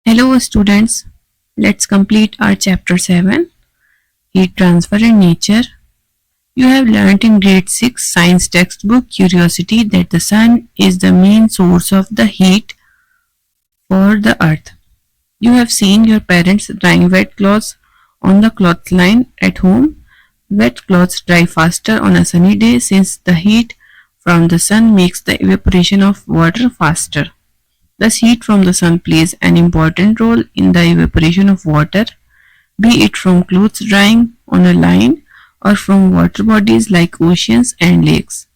Hello students, let's complete our chapter 7, Heat Transfer in Nature. You have learnt in grade 6 science textbook Curiosity that the sun is the main source of the heat for the earth. You have seen your parents drying wet clothes on the cloth line at home. Wet clothes dry faster on a sunny day since the heat from the sun makes the evaporation of water faster. Thus, heat from the sun plays an important role in the evaporation of water, be it from clothes drying on a line or from water bodies like oceans and lakes.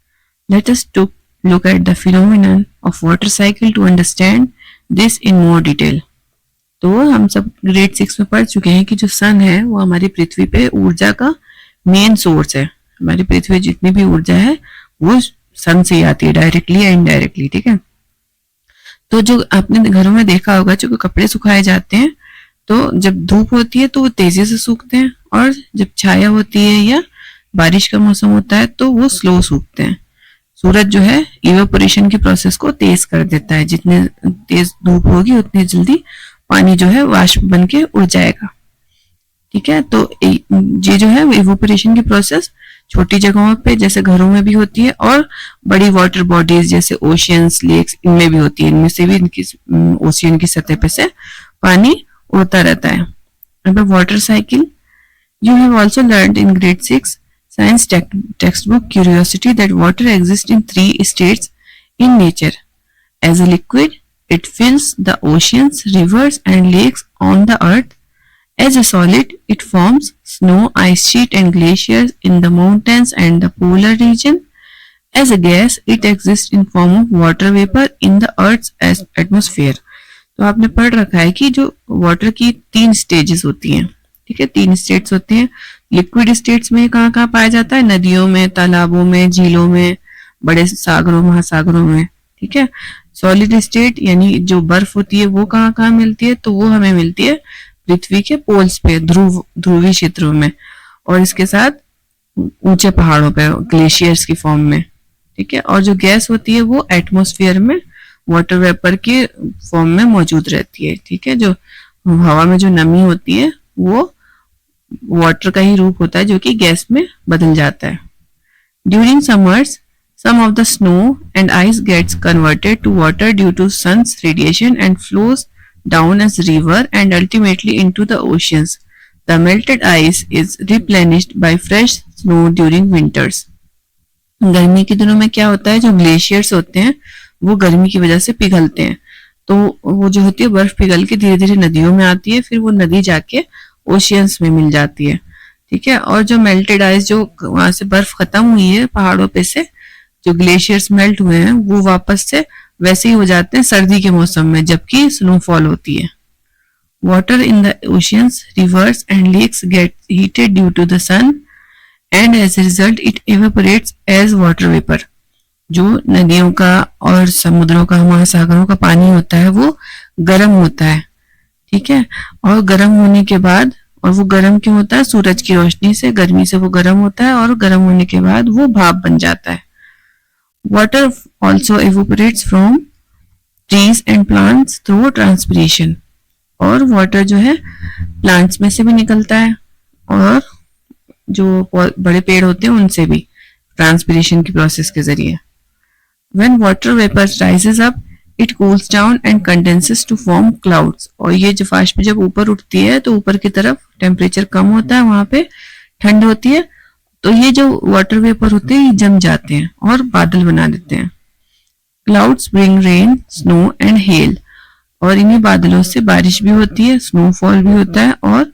Let us look at the phenomenon of water cycle to understand this in more detail. तो हम सब grade 6 में पढ़ चुके हैं कि जो सन है वो हमारी पृथ्वी पे ऊर्जा का मेन सोर्स है। हमारी पृथ्वी में जितनी भी ऊर्जा है वो सन से आती है, डायरेक्टली या इनडायरेक्टली। ठीक है, तो जो आपने घरों में देखा होगा, जो कपड़े सुखाए जाते हैं तो जब धूप होती है तो वो तेजी से सूखते हैं, और जब छाया होती है या बारिश का मौसम होता है तो वो स्लो सूखते हैं। सूरज जो है इवेपोरेशन की प्रोसेस को तेज कर देता है। जितने तेज धूप होगी उतनी जल्दी पानी जो है वाष्प बन के उड़ जाएगा। ठीक है, तो ये जो है इवेपोरेशन की प्रोसेस छोटी जगहों पे जैसे घरों में भी होती है, और बड़ी वाटर बॉडीज जैसे ओशियंस, लेक्स, इनमें भी होती है। इनमें से भी इनकी ओशियन की सतह पे से पानी उड़ता रहता है। अब water cycle, you have also learned in grade 6 science textbook Curiosity that water exist in 3 states in nature. As a liquid it fills the oceans, rivers and lakes on the earth. As a solid, it forms snow, ice sheet and glaciers in the mountains and the polar region. As a gas, it exists in form of water vapor in the Earth's atmosphere. तो आपने पढ़ रखा है कि जो water की 3 stages होती हैं। ठीक है, 3 स्टेट्स होती हैं। लिक्विड स्टेट्स में कहाँ कहाँ पाया जाता है? नदियों में, तालाबों में, झीलों में, बड़े सागरों, महासागरों में। ठीक है, सॉलिड स्टेट यानी जो बर्फ होती है वो कहाँ कहाँ मिलती है? तो वो हमें मिलती है पृथ्वी के पोल्स पे, ध्रुवीय क्षेत्रों में, और इसके साथ ऊंचे पहाड़ों पे ग्लेशियर्स की फॉर्म में। ठीक है, और जो गैस होती है वो एटमॉस्फेयर में वाटर वेपर के फॉर्म में मौजूद रहती है। ठीक है, जो हवा में जो नमी होती है वो वाटर का ही रूप होता है जो कि गैस में बदल जाता है। During summers some of the snow and ice gets converted to water due to sun's radiation and flows down as river and ultimately into the oceans. The melted ice is replenished by fresh snow during winters. गर्मी के दिनों में क्या होता है? जो glaciers होते हैं वो गर्मी की वजह से पिघलते हैं, तो वो जो होती है बर्फ पिघल के धीरे धीरे नदियों में आती है, फिर वो नदी जाके ओशियंस में मिल जाती है। ठीक है, और जो मेल्टेड आइस, जो वहां से बर्फ खत्म हुई है पहाड़ों पे से, जो ग्लेशियर्स मेल्ट हुए हैं वो वापस से वैसे ही हो जाते हैं सर्दी के मौसम में जबकि स्नोफॉल होती है। Water in the oceans, rivers and lakes get heated due to the sun and as a result it evaporates as water vapour. जो नदियों का और समुद्रों का, महासागरों का पानी होता है वो गर्म होता है। ठीक है, और गर्म होने के बाद, और वो गर्म क्यों होता है? सूरज की रोशनी से, गर्मी से वो गर्म होता है, और गर्म होने के बाद वो भाप बन जाता है। Water also evaporates from trees and plants through transpiration. और water जो है plants में से भी निकलता है, और जो बड़े पेड़ होते हैं उनसे भी transpiration की प्रोसेस के जरिए। When water vapor rises up, it cools down and condenses to form clouds. और ये जो वाष्प जब ऊपर उठती है तो ऊपर की तरफ टेम्परेचर कम होता है, वहां पे ठंड होती है, तो ये जो वाटर वेपर होते हैं ये जम जाते हैं और बादल बना देते हैं। Clouds bring rain, snow and hell, और इन्हीं बादलों से बारिश भी होती है, स्नोफॉल भी होता है, और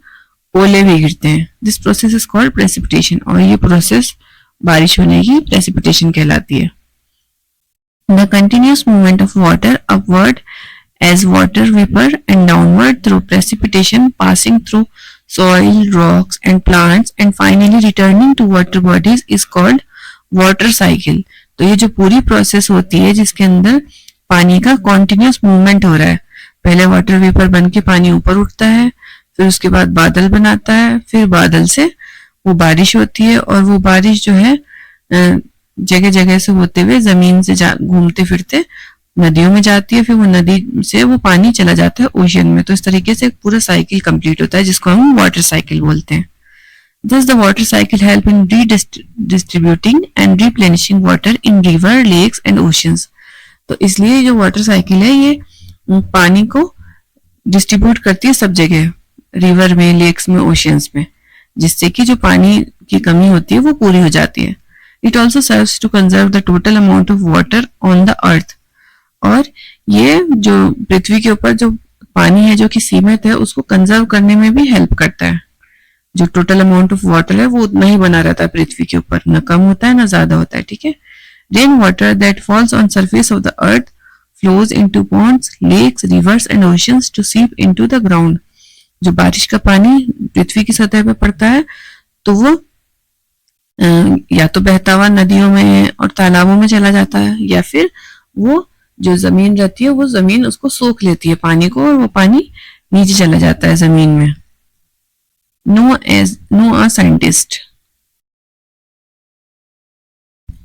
ओले भी गिरते हैं। This process is called precipitation, और ये प्रोसेस बारिश होने की प्रेसिपिटेशन कहलाती है। The continuous movement of water upward as water vapour and downward through precipitation, passing through soil, rocks and plants and finally returning to water bodies is called water cycle. तो ये जो पूरी process होती है जिसके अंदर पानी का कॉन्टिन्यूस मूवमेंट हो रहा है, पहले वाटर वेपर बन के पानी ऊपर उठता है, फिर उसके बाद बादल बनाता है, फिर बादल से वो बारिश होती है, और वो बारिश जो है जगह जगह से होते हुए जमीन से घूमते फिरते नदियों में जाती है, फिर वो नदी से वो पानी चला जाता है ओशियन में। तो इस तरीके से एक पूरा साइकिल कंप्लीट होता है जिसको हम वाटर साइकिल बोलते हैं। Thus, the water cycle help in redistributing and replenishing water in river, lakes and oceans. तो इसलिए जो वाटर साइकिल है ये पानी को डिस्ट्रीब्यूट करती है सब जगह, रिवर में, लेक्स में, ओशियंस में, जिससे कि जो पानी की कमी होती है वो पूरी हो जाती है। It also serves to conserve the total amount of water on the earth. और ये जो पृथ्वी के ऊपर जो पानी है जो कि सीमित है उसको कंजर्व करने में भी हेल्प करता है। जो टोटल अमाउंट ऑफ वाटर है वो उतना ही बना रहता है पृथ्वी के ऊपर, ना कम होता है ना ज्यादा होता है, ठीक है। Rain water that falls on surface of the earth flows into ponds, lakes, rivers and oceans to seep into the ground. जो बारिश का पानी पृथ्वी की सतह पे पड़ता है तो वो या तो बहता हुआ नदियों में और तालाबों में चला जाता है, या फिर वो जो जमीन रहती है वो जमीन उसको सोख लेती है पानी को, और वो पानी नीचे चला जाता है जमीन में। Noah scientist.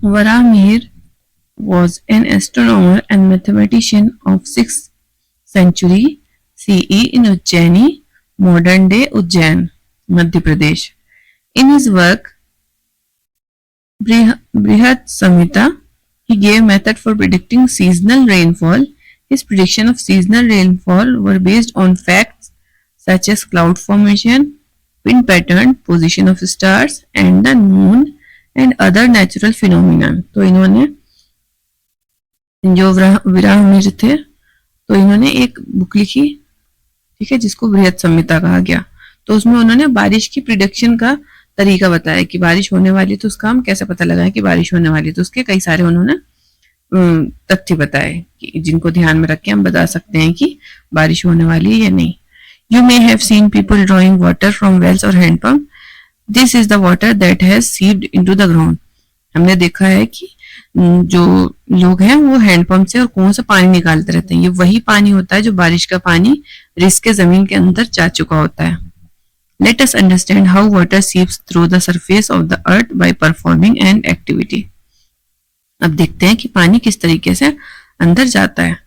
Varamir was an astronomer and mathematician of 6th century CE in Ujjaini, modern day Ujjain, Madhya Pradesh. In his work Brihat Samhita, he gave method for predicting seasonal rainfall. His prediction of seasonal rainfall were based on facts such as cloud formation, wind pattern, position of stars and the moon and other natural phenomena. तो इन्होंने जो विरामिर थे तो इन्होंने एक book लिखी, ठीक है, जिसको बृहत संहिता कहा गया। तो उसमें उन्होंने बारिश की प्रिडिक्शन का तरीका बताया कि बारिश होने वाली, तो उसका हम कैसे पता लगाएं कि बारिश होने वाली। तो उसके कई सारे उन्होंने तथ्य बताए कि जिनको ध्यान में रख के हम बता सकते हैं कि बारिश होने वाली है या नहीं। You may have seen people drawing water from wells or hand pump. This is the water that has seeped into the ground. हमने देखा है कि जो लोग हैं वो हैंडपंप से और कुओं से पानी निकालते रहते हैं। ये वही पानी होता है जो बारिश का पानी रिस के जमीन के अंदर जा चुका होता है। Let us understand how water seeps through the surface of the earth by performing an activity. अब देखते हैं कि पानी किस तरीके से अंदर जाता है।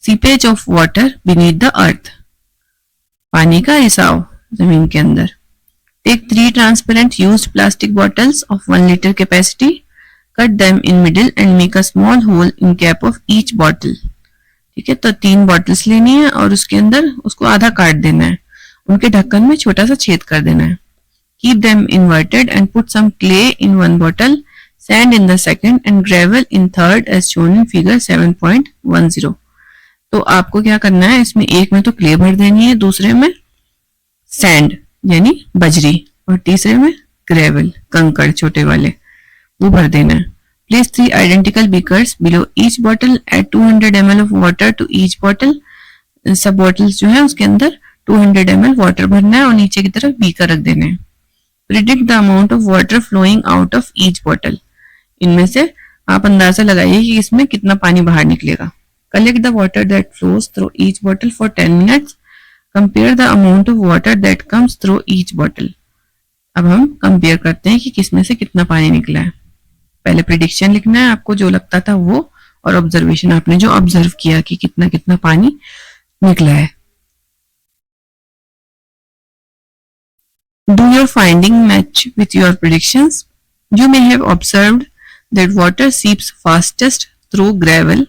Seepage of water beneath the earth. पानी का रिसाव जमीन के अंदर। Take 3 transparent used plastic bottles of 1 litre capacity, cut them in middle and make a small hole in cap of each bottle. ठीक है, तो 3 बॉटल्स लेनी है और उसके अंदर उसको आधा काट देना है, उनके ढक्कन में छोटा सा छेद कर देना है। Keep them inverted and put some clay in 1 bottle, sand in the second and gravel in third as shown in figure 7.10। तो आपको क्या करना है, इसमें एक में तो क्ले भर देनी है, दूसरे में सैंड यानी बजरी और तीसरे में ग्रेवल कंकड़ छोटे वाले वो भर देना है। Place 3 identical beakers below each bottle, add 200 ml of water to each bottle. सब बॉटल्स जो है उसके अंदर 200 ml वाटर भरना है और नीचे की तरफ बीकर रख देना है। Predict the amount of water flowing out of each bottle. इनमें से आप अंदाजा लगाइए कि इसमें कितना पानी बाहर निकलेगा। Collect the water that flows through each bottle for 10 minutes. Compare the amount of water that comes through each bottle. अब हम कंपेयर करते हैं कि किसमें से कितना पानी निकला है। पहले प्रिडिक्शन लिखना है आपको जो लगता था वो, और ऑब्जर्वेशन आपने जो ऑब्जर्व किया कि कितना कितना पानी निकला है। Do your finding match with your predictions? You may have observed that water seeps fastest through gravel,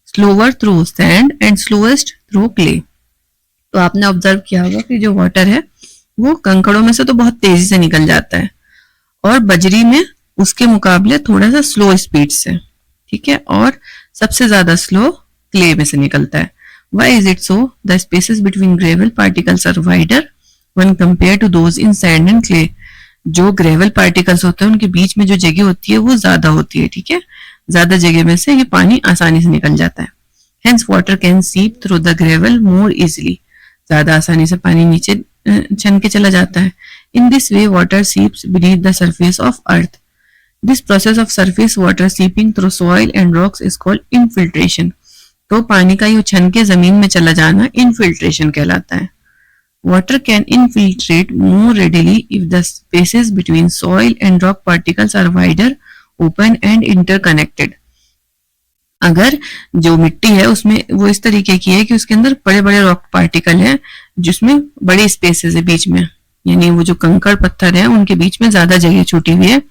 slower through sand and slowest through clay. तो आपने ऑब्जर्व किया होगा कि जो वाटर है वो कंकड़ों में से तो बहुत तेजी से निकल जाता है और बजरी में उसके मुकाबले थोड़ा सा स्लो स्पीड से, ठीक है, और सबसे ज्यादा स्लो क्ले में से निकलता है। Why is it so? The spaces between gravel particles are wider when compared to those in sand and clay. जो ग्रेवल पार्टिकल्स होते हैं उनके बीच में जो जगह होती है वो ज्यादा होती है, ठीक है, ज्यादा जगह में से ये पानी आसानी से निकल जाता है। Hence water can seep through the gravel more easily. ज्यादा आसानी से पानी नीचे छन के चला जाता है। In this way water seeps beneath the surface of earth. This process of surface water seeping through soil and rocks is called infiltration. तो पानी का ये छन के जमीन में चला जाना infiltration कहलाता है। Water can infiltrate more readily if the spaces between soil and rock particles are wider, open and interconnected. अगर जो मिट्टी है उसमें वो इस तरीके की है कि उसके अंदर बड़े बड़े रॉक पार्टिकल हैं जिसमें बड़े स्पेसेस है बीच में, यानी वो जो कंकड़ पत्थर है उनके बीच में ज्यादा जगह छूटी हुई है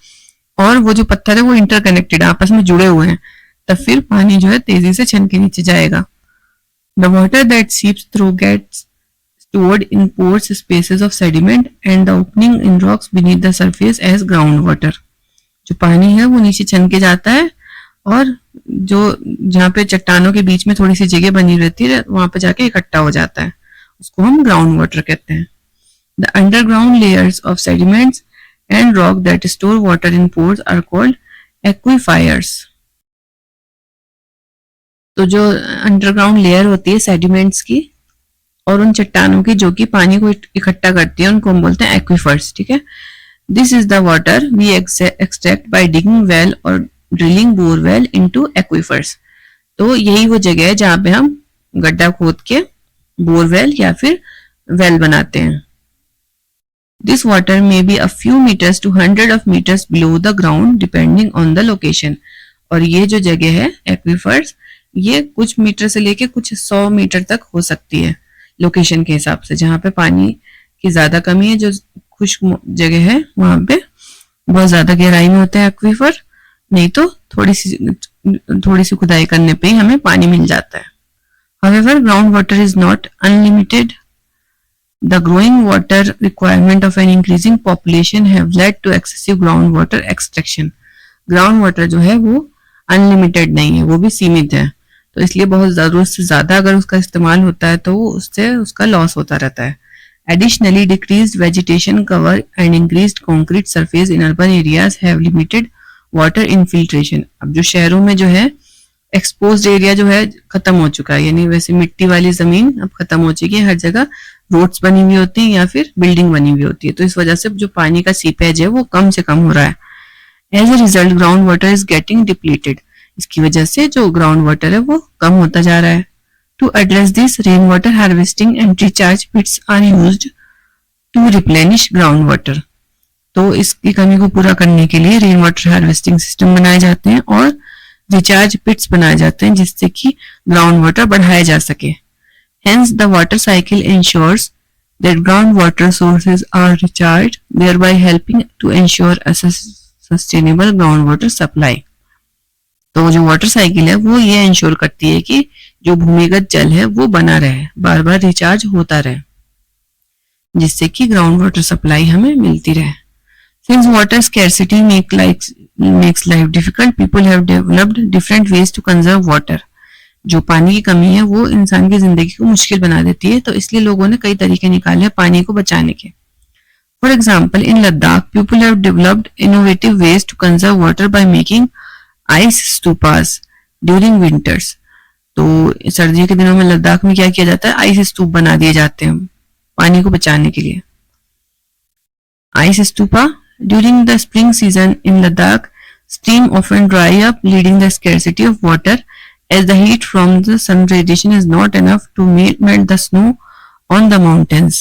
और वो जो पत्थर है वो इंटरकनेक्टेड आपस में जुड़े हुए हैं, तब फिर पानी जो है तेजी से छन के नीचे जाएगा. The water that seeps through gets stored in pores, spaces of sediment and the opening in rocks beneath the surface as groundwater. जो पानी है वो नीचे छन के जाता है और जो जहाँ पे चट्टानों के बीच में थोड़ी सी जगह बनी रहती है वहां पे जाके इकट्ठा हो जाता है, उसको हम ग्राउंड वाटर कहते हैं. The underground layers of sediments and rock that store water in pores are called aquifers. तो जो अंडरग्राउंड लेयर होती है सेडिमेंट्स की और उन चट्टानों की जो कि पानी को इकट्ठा करती है उनको हम बोलते हैं एक्वीफर्स. ठीक है. This is the water we extract by digging well और ड्रिलिंग बोरवेल इनटू एक्वीफर्स. तो यही वो जगह है जहां पे हम गड्ढा खोद के बोरवेल या फिर वेल बनाते हैं. This water may be a few metres to 100 of meters below the ground depending on the location. और ये जो जगह है एक्वीफर्स ये कुछ मीटर से लेके कुछ 100 मीटर तक हो सकती है लोकेशन के हिसाब से. जहां पे पानी की ज्यादा कमी है, जो खुश्क जगह है वहां पे बहुत ज्यादा गहराई में होते हैं एक्वीफर, नहीं तो थोड़ी सी खुदाई करने पे ही हमें पानी मिल जाता है. However, groundwater is not unlimited. The growing water requirement of an increasing population have led to excessive groundwater extraction. Groundwater जो है वो अनलिमिटेड नहीं है, वो भी सीमित है, तो इसलिए बहुत जरूरत से ज्यादा अगर उसका इस्तेमाल होता है तो उससे उसका लॉस होता रहता है. Additionally, decreased vegetation cover and increased concrete surface in urban areas have limited water infiltration. अब जो शहरों में जो है एक्सपोज्ड एरिया जो है खत्म हो चुका है, यानी वैसे मिट्टी वाली जमीन अब खत्म हो चुकी है, हर जगह रोड्स बनी हुई होती हैं या फिर बिल्डिंग बनी हुई होती है, तो इस वजह से जो पानी का सीपेज है वो कम से कम हो रहा है. As a result, groundwater is getting depleted. इसकी वजह से जो ग्राउंड वाटर है वो कम होता जा रहा है. To address this, rainwater harvesting and recharge pits are used to replenish groundwater. तो इसकी कमी को पूरा करने के लिए रेन वाटर हार्वेस्टिंग सिस्टम बनाए जाते हैं और रिचार्ज पिट्स बनाए जाते हैं जिससे कि ग्राउंड वाटर बढ़ाया जा सके. Hence, the water cycle ensures that groundwater sources are recharged, thereby helping to ensure a sustainable groundwater supply. तो जो वाटर साइकिल है वो ये इंश्योर करती है कि जो भूमिगत जल है वो बना रहे, बार बार रिचार्ज होता रहे, जिससे कि ग्राउंड वाटर सप्लाई हमें मिलती रहे. Since water scarcity makes life difficult, people have developed different ways to conserve water. जो पानी की कमी है वो इंसान की जिंदगी को मुश्किल बना देती है, तो इसलिए लोगों ने कई तरीके निकाले हैं पानी को बचाने के. For example, in Ladakh people have developed innovative ways to conserve water by making ice stupas during winters. तो सर्दियों के दिनों में लद्दाख में क्या किया जाता है, आइस स्तूप बना दिए जाते हैं पानी को बचाने के लिए. Ice stupa during the spring season in Ladakh stream often dry up leading the scarcity of water as the heat from the sun radiation is not enough to melt the snow on the mountains.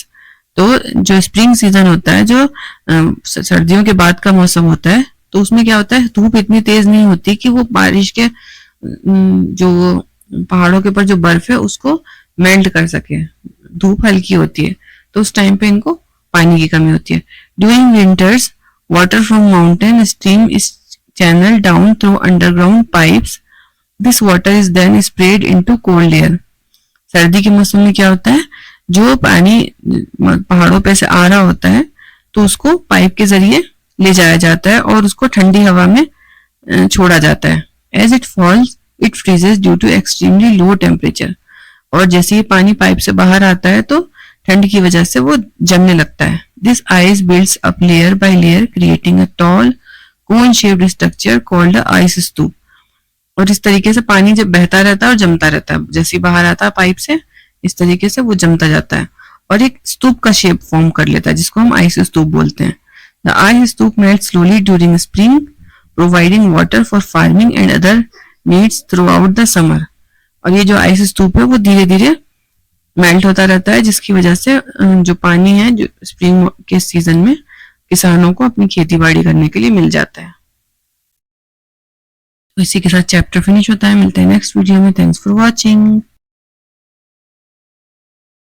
तो जो spring season होता है, जो सर्दियों के बाद का मौसम होता है, तो उसमें क्या होता है, धूप इतनी तेज नहीं होती कि वो बारिश के जो पहाड़ों के ऊपर जो बर्फ है उसको मेल्ट कर सके. धूप हल्की होती है तो उस टाइम पे इनको पानी की कमी होती है. During winters water from mountain stream is channel down through underground pipes. This water is then spread into cold air. सर्दी के मौसम में क्या होता है, जो पानी पहाड़ों पे से आ रहा होता है तो उसको पाइप के जरिए ले जाया जाता है और उसको ठंडी हवा में छोड़ा जाता है. As it falls it freezes due to extremely low temperature. और जैसे ही पानी पाइप से बाहर आता है तो ठंड की वजह से वो जमने लगता है. This ice builds up layer by layer creating a tall cone shaped structure called ice stupa. और इस तरीके से पानी जब बहता रहता है और जमता रहता है, जैसे ही बाहर आता है पाइप से इस तरीके से वो जमता जाता है और एक स्तूप का शेप फॉर्म कर लेता है जिसको हम आइस स्तूप बोलते हैं. The ice stupa melts slowly during spring providing water for farming and other needs through out the summer. और ये जो आइस स्तूप है वो धीरे धीरे मेल्ट होता रहता है जिसकी वजह से जो पानी है जो स्प्रिंग के सीजन में किसानों को अपनी खेती बाड़ी करने के लिए मिल जाता है. तो इसी के साथ चैप्टर फिनिश होता है। मिलते हैं नेक्स्ट वीडियो में। Thanks for watching.